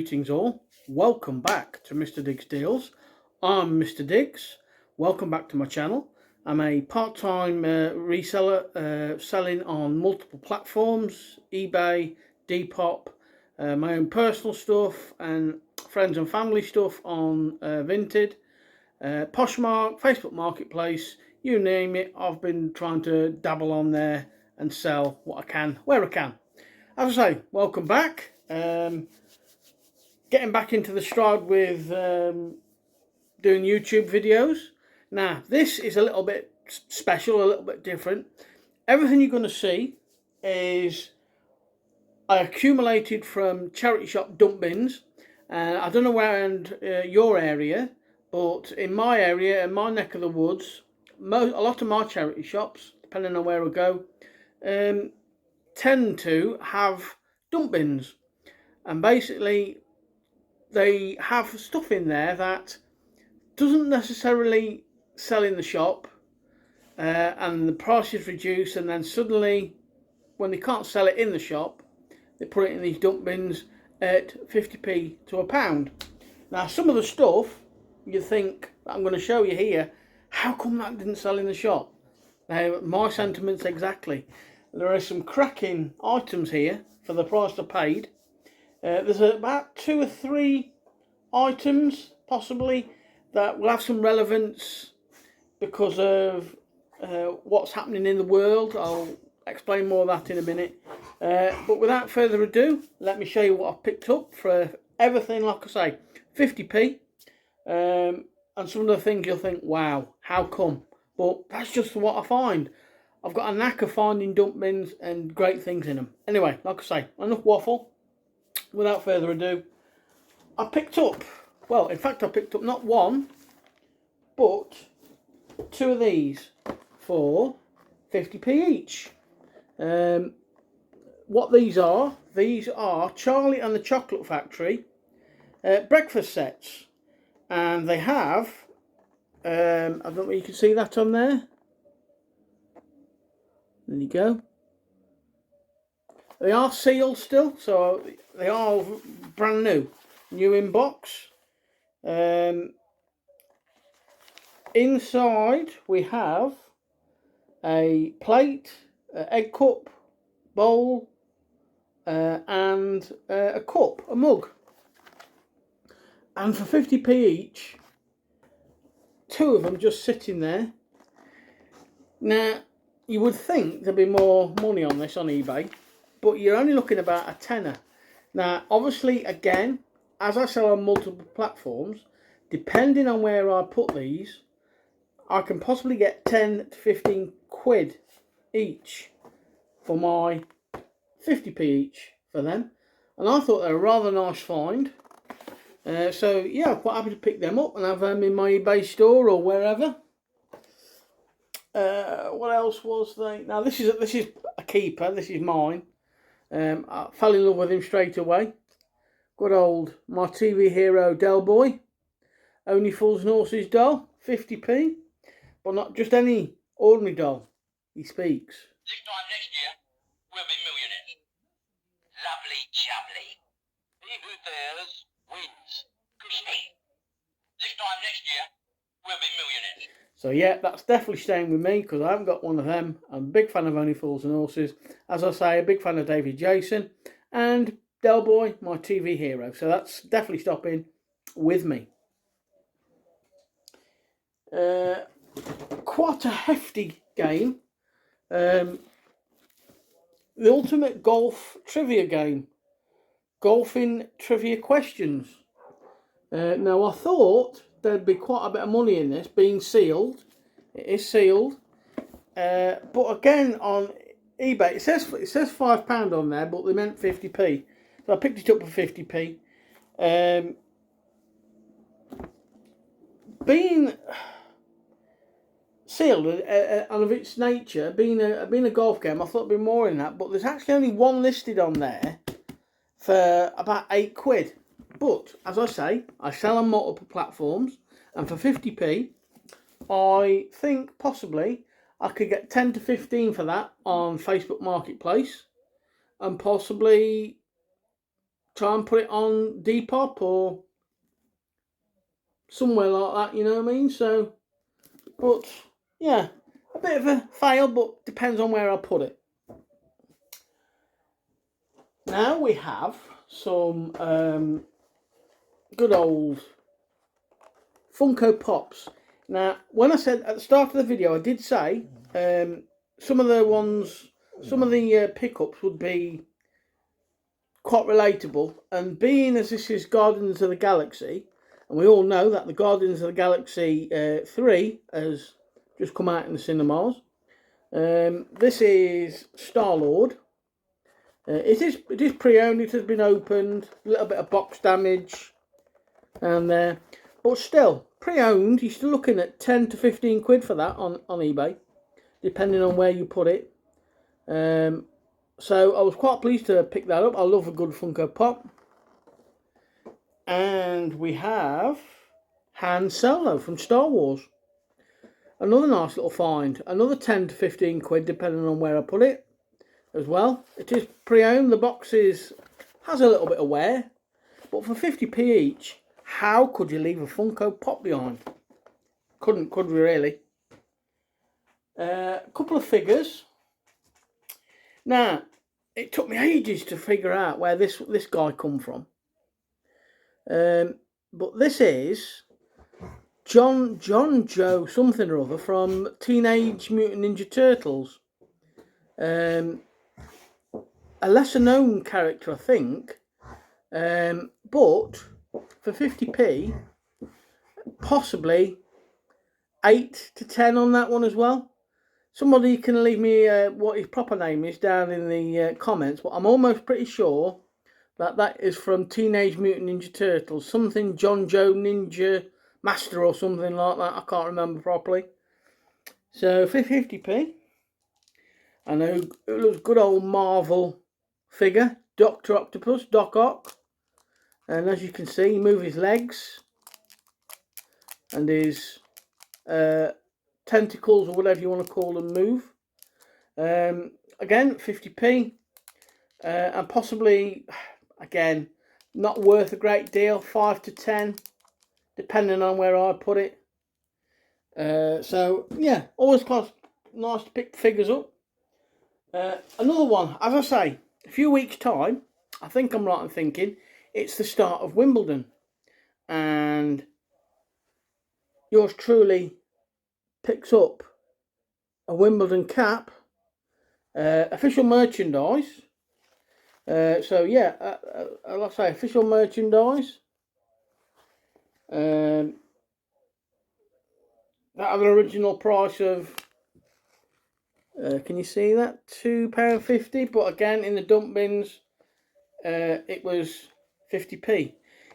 Greetings all, welcome back to Mr. Diggs Deals. I'm Mr. Diggs, welcome back to my channel. I'm a part-time reseller selling on multiple platforms, eBay, Depop, my own personal stuff and friends and family stuff on Vinted, Poshmark, Facebook Marketplace, you name it. I've been trying to dabble on there and sell what I can, where I can. As I say, welcome back. Getting back into the stride with doing YouTube videos. Now, this is a little bit special, a little bit different. Everything you're going to see is I accumulated from charity shop dump bins. I don't know around your area, but in my area, in my neck of the woods, a lot of my charity shops, depending on where I go, tend to have dump bins. And basically, they have stuff in there that doesn't necessarily sell in the shop, and the price is reduced, and then suddenly when they can't sell it in the shop, they put it in these dump bins at 50p to £1. Now, some of the stuff you think I'm going to show you here, how come that didn't sell in the shop? Now, my sentiments exactly. There are some cracking items here for the price I paid. There's about 2 or 3 items possibly that will have some relevance because of what's happening in the world. I'll explain more of that in a minute. But without further ado, let me show you what I've picked up for everything. Like I say, 50p. And some of the things you'll think, wow, how come? But that's just what I find. I've got a knack of finding dump bins and great things in them. Anyway, like I say, enough waffle. Without further ado, I picked up, well, in fact, I picked up not one, but 2 of these for 50p each. What these are Charlie and the Chocolate Factory breakfast sets. And they have, I don't know if you can see that on there. There you go. They are sealed still, so they are brand new in box. Inside we have a plate, egg cup, bowl, and a cup, a mug. And for 50p each, 2 of them just sitting there. Now, you would think there'd be more money on this on eBay, but you're only looking about a tenner. Now, obviously, again, as I sell on multiple platforms, depending on where I put these, I can possibly get 10 to 15 quid each for my 50p each for them. And I thought they were a rather nice find. So yeah, I'm quite happy to pick them up and have them in my eBay store or wherever. What else was there? Now this is a keeper. This is mine. I fell in love with him straight away. Good old my TV hero Del Boy. Only Fools and Horses doll, 50p. But not just any ordinary doll. He speaks. This time next year, we'll be millionaires. Lovely jubbly. He who dares wins. Cushy. This time next year, we'll be millionaires. So yeah, that's definitely staying with me because I haven't got one of them. I'm a big fan of Only Fools and Horses. As I say, a big fan of David Jason. And Del Boy, my TV hero. So that's definitely stopping with me. Quite a hefty game. The ultimate golf trivia game. Golfing trivia questions. Now I thought there'd be quite a bit of money in this, being sealed. It is sealed. But again, on eBay, it says £5 on there, but they meant 50p. So I picked it up for 50p. Being sealed and of its nature, being a golf game, I thought there'd be more in that, but there's actually only one listed on there for about 8 quid. But as I say, I sell on multiple platforms, and for 50p, I think possibly I could get 10 to 15 for that on Facebook Marketplace, and possibly try and put it on Depop or somewhere like that, you know what I mean? So, but yeah, a bit of a fail, but depends on where I put it. Now we have some good old Funko Pops. Now, when I said at the start of the video, I did say some of the pickups would be quite relatable, and being as this is Guardians of the Galaxy, and we all know that the Guardians of the Galaxy 3 has just come out in the cinemas. This is Star-Lord. It is pre-owned, it has been opened, a little bit of box damage and there, but still, pre-owned, you're still looking at 10 to 15 quid for that on eBay, depending on where you put it. So I was quite pleased to pick that up. I love a good Funko Pop. And we have Han Solo from Star Wars. Another nice little find. Another 10 to 15 quid, depending on where I put it as well. It is pre-owned. The box has a little bit of wear. But for 50p each, how could you leave a Funko Pop behind? Could we really? A couple of figures. Now, it took me ages to figure out where this guy come from. But this is John Joe something or other from Teenage Mutant Ninja Turtles. A lesser known character, I think. But for 50p, possibly 8 to 10 on that one as well. Somebody can leave me what his proper name is down in the comments, but I'm almost pretty sure that is from Teenage Mutant Ninja Turtles. Something John Joe Ninja Master or something like that. I can't remember properly. So for 50p. I know it looks good old Marvel figure. Dr. Octopus, Doc Ock. And as you can see, he moves his legs. And his tentacles or whatever you want to call them move. Again, 50p. And possibly, again, not worth a great deal. 5 to 10, depending on where I put it. So, yeah, always nice to pick figures up. Another one, as I say, a few weeks' time, I think I'm right in thinking, it's the start of Wimbledon. And yours truly picks up a Wimbledon cap, official merchandise. So yeah, like I say, official merchandise. That had an original price of, can you see that? £2.50, but again in the dump bins, it was 50p.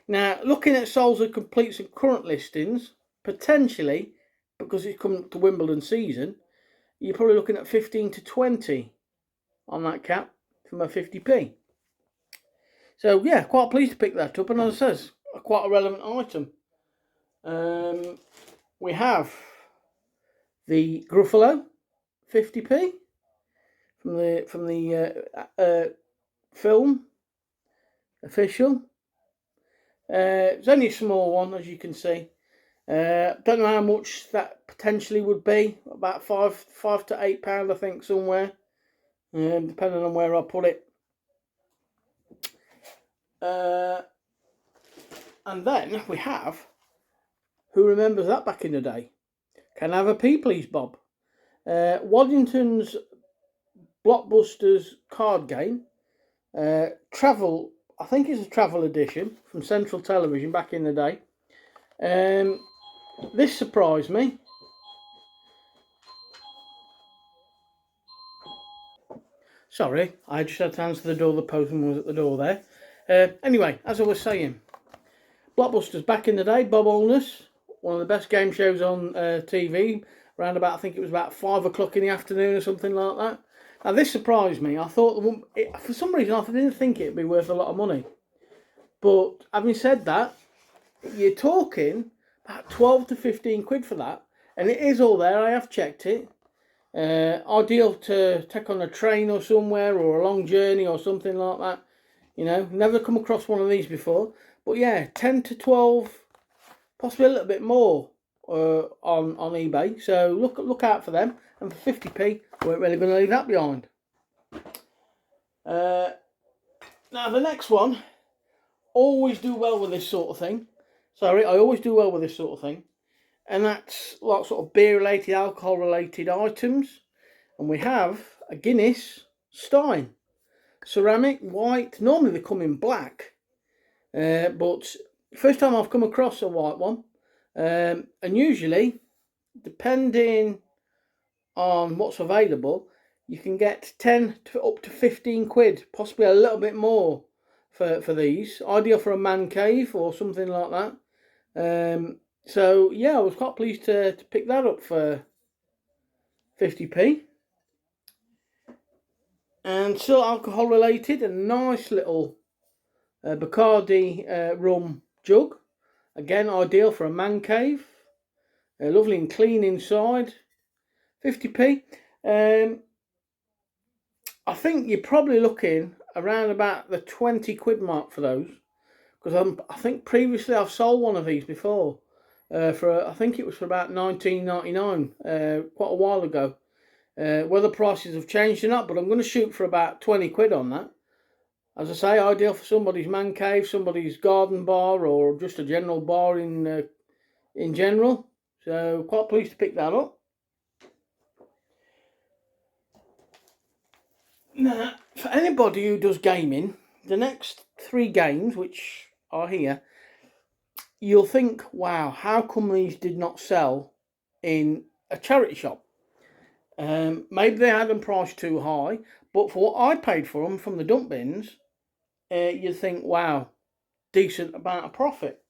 Now, looking at Solds and Completes and current listings, potentially, because it's coming up to Wimbledon season, you're probably looking at 15 to 20 on that cap from a 50p. So yeah, quite pleased to pick that up, and as I says, quite a relevant item. We have the Gruffalo 50p from the film official. It's only a small one, as you can see. Don't know how much that potentially would be. About £5 to £8, I think, somewhere, depending on where I put it. And then we have, who remembers that back in the day? Can I have a P, please, Bob? Waddington's Blockbusters card game. Travel, I think it's a travel edition from Central Television back in the day. This surprised me. Sorry, I just had to answer the door. The postman was at the door there. Anyway, as I was saying, Blockbusters back in the day, Bob Holness, one of the best game shows on TV, around about, I think it was about 5 o'clock in the afternoon or something like that. Now this surprised me. I thought, for some reason, I didn't think it'd be worth a lot of money. But having said that, you're talking about 12 to 15 quid for that. And it is all there, I have checked it. Ideal to take on a train or somewhere, or a long journey or something like that. You know, never come across one of these before. But yeah, 10 to 12, possibly a little bit more on eBay. So look out for them. And for 50p, we're really going to leave that behind. Now the next one, always do well with this sort of thing. Sorry, I always do well with this sort of thing. And that's like sort of beer related, alcohol related items. And we have a Guinness Stein. Ceramic, white, normally they come in black. But first time I've come across a white one. And usually, depending on what's available, you can get 10 to up to 15 quid, possibly a little bit more for these. Ideal for a man cave or something like that. So yeah, I was quite pleased to pick that up for 50p. And still alcohol related, a nice little Bacardi rum jug. Again, ideal for a man cave. Lovely and clean inside. 50p. I think you're probably looking around about the 20 quid mark for those. Because I think previously I've sold one of these before. I think it was for about $19.99 quite a while ago. Whether prices have changed or not, but I'm going to shoot for about 20 quid on that. As I say, ideal for somebody's man cave, somebody's garden bar, or just a general bar in general. So quite pleased to pick that up. Now, for anybody who does gaming, the next 3 games, which are here, you'll think, wow, how come these did not sell in a charity shop? Maybe they had them priced too high, but for what I paid for them from the dump bins, you'd think, wow, decent amount of profit.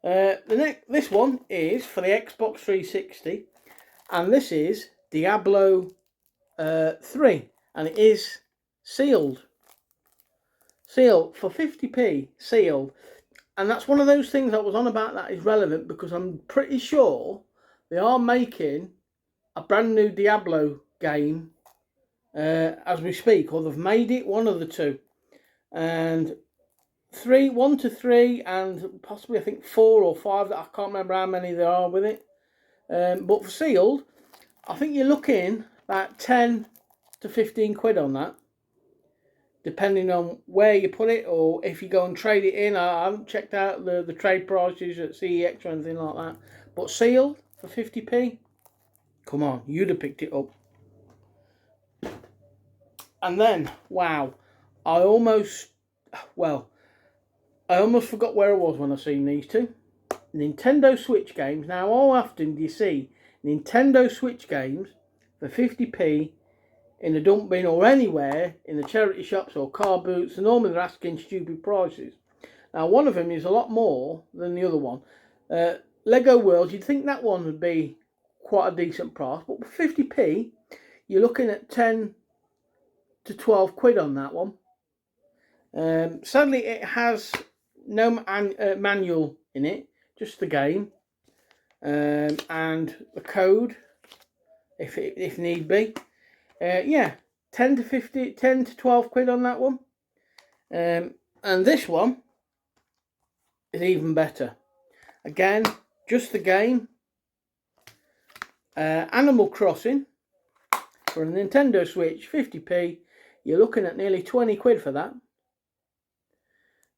This one is for the Xbox 360, and this is Diablo 3, and it is sealed for 50p, sealed. And that's one of those things I was on about that is relevant, because I'm pretty sure they are making a brand new Diablo game as we speak, or they've made it, one of the two. And 1 to 3, and possibly I think 4 or 5, that I can't remember how many there are with it. But for sealed, I think you're looking about 10 to 15 quid on that, depending on where you put it, or if you go and trade it in. I haven't checked out the trade prices at CEX or anything like that. But sealed for 50p, come on, you'd have picked it up. And then, wow, I almost forgot where I was when I seen these two. Nintendo Switch games. Now, how often do you see Nintendo Switch games for 50p in a dump bin or anywhere in the charity shops or car boots? And normally they're asking stupid prices. Now, one of them is a lot more than the other one. Lego World, you'd think that one would be quite a decent price, but for 50p, you're looking at 10 to 12 quid on that one. Sadly, it has no manual in it, just the game, and the code, if need be. Yeah, 10 to 12 quid on that one. And this one is even better. Again, just the game. Animal Crossing for a Nintendo Switch, 50p. You're looking at nearly 20 quid for that.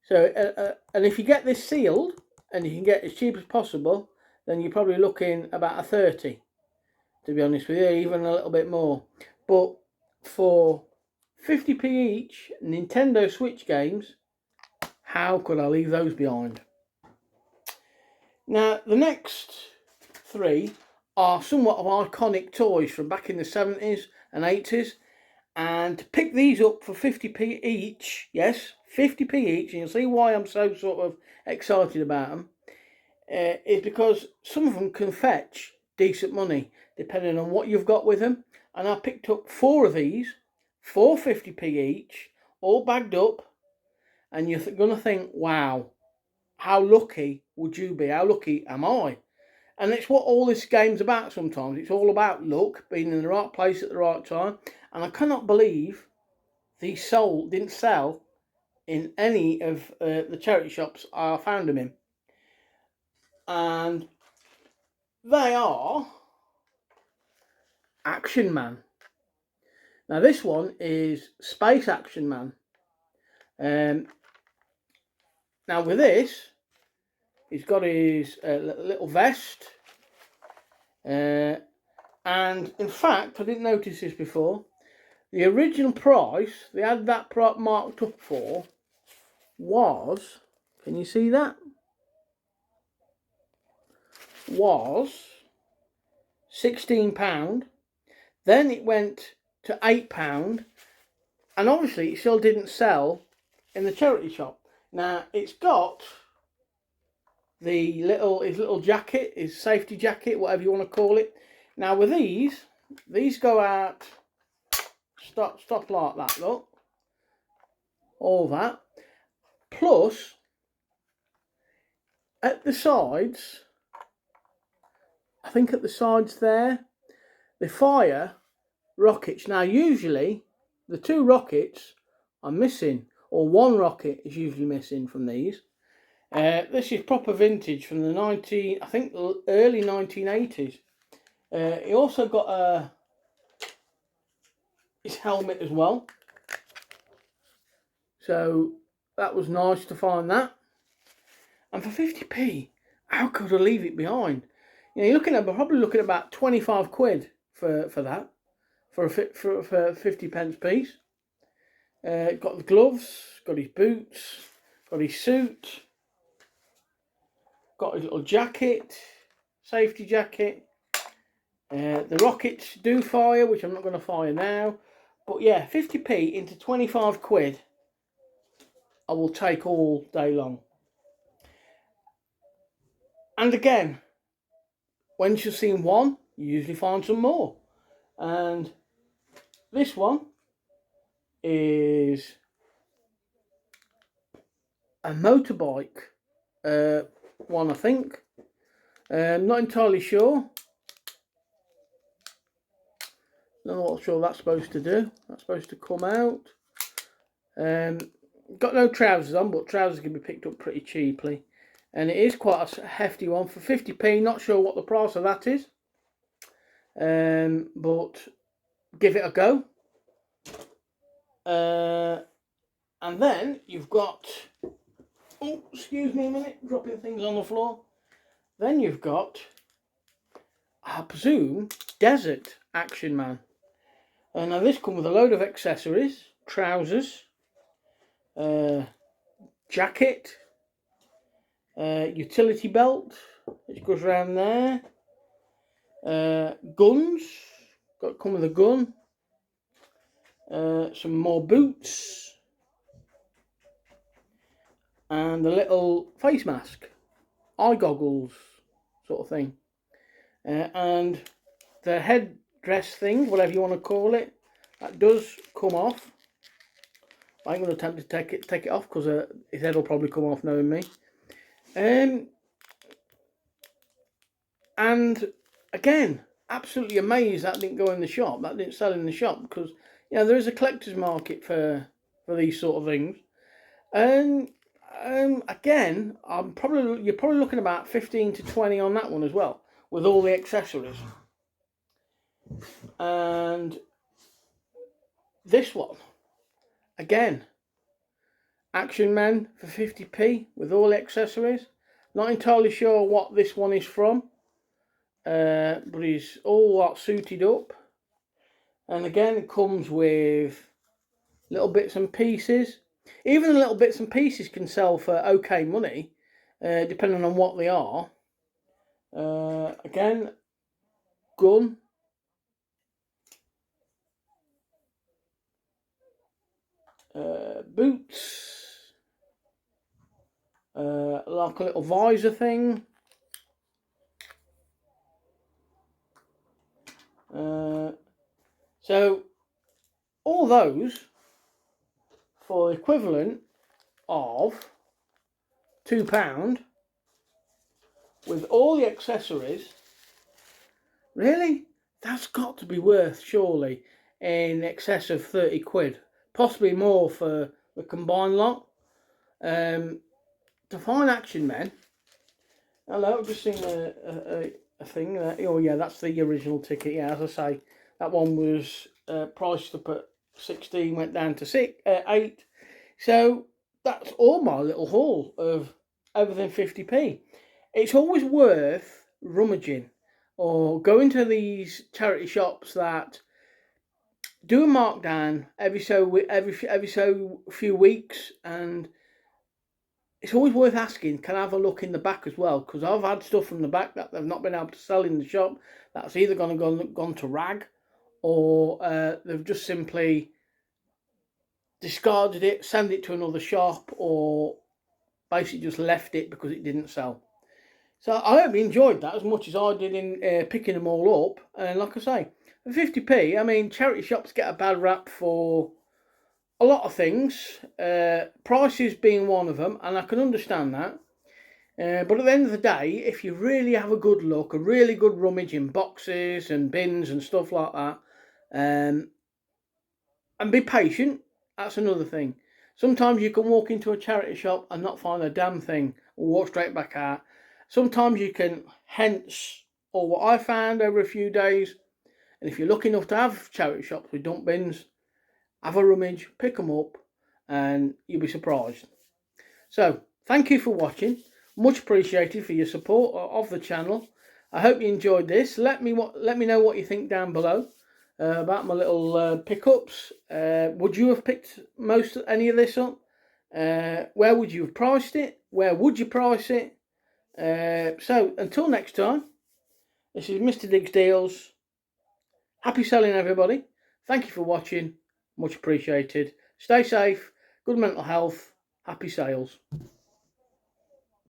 So, and if you get this sealed, and you can get as cheap as possible, then you're probably looking about a 30, to be honest with you, even a little bit more. But for 50p each, Nintendo Switch games, how could I leave those behind? Now, the next 3 are somewhat of iconic toys from back in the 70s and 80s. And to pick these up for 50p each, yes, 50p each, and you'll see why I'm so sort of excited about them, is because some of them can fetch decent money, depending on what you've got with them. And I picked up 4 of these, for 50p each, all bagged up, and you're going to think, wow, how lucky would you be? How lucky am I? And it's what all this game's about sometimes. It's all about luck, being in the right place at the right time. And I cannot believe these didn't sell in any of the charity shops I found them in. And they are Action Man. Now this one is Space Action Man. Now with this, he's got his little vest. And in fact, I didn't notice this before. The original price they had that prop marked up for was, can you see that? Was £16. Then it went to £8, and obviously it still didn't sell in the charity shop. Now it's got his little jacket, his safety jacket, whatever you want to call it. Now with these go out, stop like that, look. All that. Plus, at the sides, I think at the sides there, they fire rockets. Now usually, the 2 rockets are missing, or 1 rocket is usually missing from these. This is proper vintage from the early 1980s. He also got his helmet as well. So that was nice to find that. And for 50p, how could I leave it behind? You know, you're probably looking at about 25 quid for that, for 50 pence piece. Got the gloves, got his boots, got his suit, got his little jacket, safety jacket. The rockets do fire, which I'm not going to fire now. But yeah, 50p into 25 quid, I will take all day long. And again, once you've seen one, you usually find some more. And this one is a motorbike one, I think. Not entirely sure. Not what sure that's supposed to do. That's supposed to come out. Got no trousers on, but trousers can be picked up pretty cheaply. And it is quite a hefty one for 50p. Not sure what the price of that is. But give it a go. And then you've got, oh, excuse me a minute, dropping things on the floor. Then you've got, I presume, Desert Action Man. And now this comes with a load of accessories, trousers, jacket, utility belt, which goes around there, guns, come with a gun, some more boots, and a little face mask, eye goggles sort of thing, and the headdress thing, whatever you want to call it, that does come off. I ain't going to attempt to take it off because his head will probably come off knowing me. And again, absolutely amazed that didn't go in the shop, that didn't sell in the shop, because you know there is a collector's market for these sort of things. And again, you're probably looking about 15 to 20 on that one as well, with all the accessories. And this one, again, Action Man for 50p with all the accessories. Not entirely sure what this one is from, but he's all suited up. And again, it comes with little bits and pieces. Even the little bits and pieces can sell for okay money, depending on what they are. Again, gun. Boots. Like a little visor thing. So, all those for the equivalent of £2 with all the accessories. Really? That's got to be worth, surely, in excess of 30 quid. Possibly more for the combined lot. to find Action Men. Hello, I've just seen a thing. Oh yeah, that's the original ticket. Yeah, as I say, that one was priced up at 16, went down to 8. So that's all my little haul of everything 50p. It's always worth rummaging or going to these charity shops that do a markdown every so few weeks, and it's always worth asking, can I have a look in the back as well? Because I've had stuff from the back that they've not been able to sell in the shop. That's either gone to rag, or they've just simply discarded it, sent it to another shop, or basically just left it because it didn't sell. So I hope you enjoyed that as much as I did in picking them all up. And like I say, for 50p, I mean, charity shops get a bad rap for a lot of things, prices being one of them, and I can understand that. But at the end of the day, if you really have a good look, a really good rummage in boxes and bins and stuff like that, and be patient, that's another thing. Sometimes you can walk into a charity shop and not find a damn thing, or walk straight back out. Sometimes you can, hence, or what I found over a few days, and if you're lucky enough to have charity shops with dump bins, have a rummage, pick them up, and you'll be surprised. So, thank you for watching. Much appreciated for your support of the channel. I hope you enjoyed this. Let me know what you think down below about my little pickups. Would you have picked any of this up? Where would you have priced it? Where would you price it? So, until next time, this is Mr. Diggs Deals. Happy selling, everybody. Thank you for watching. Much appreciated. Stay safe. Good mental health. Happy sales.